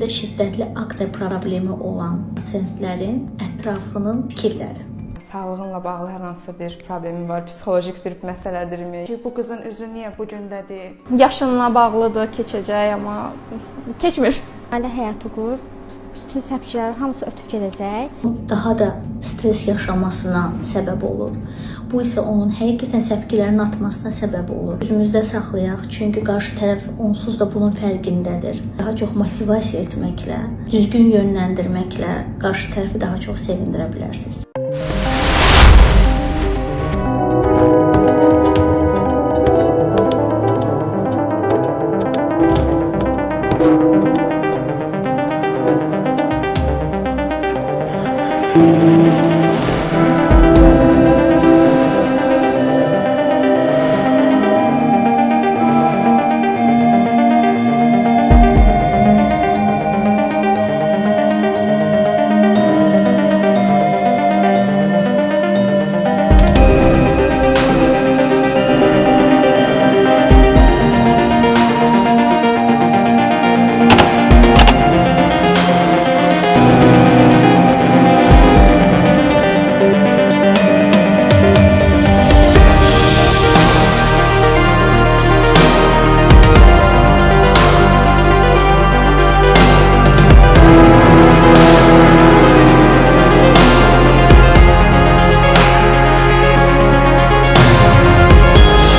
həm də şiddətli akne problemi olan pasientlərin ətrafının fikirləri. Sağlığınla bağlı hər hansı bir problemin var, psixolojik bir məsələdirmi? Bu qızın üzü niyə bu gündədir? Yaşınla bağlıdır, keçəcək, amma keçmir. Ailə həyatı qur, bütün səpkilər hamısı ötüb gedəcək. Daha da stres yaşamasına səbəb olur. Bu isə onun həqiqətən səpkilərin artmasına səbəb olur. Özümüzdə saxlayaq, çünki qarşı tərəf onsuz da bunun fərqindədir. Daha çox motivasiya etməklə, düzgün yönləndirməklə qarşı tərəfi daha çox sevindirə bilərsiniz.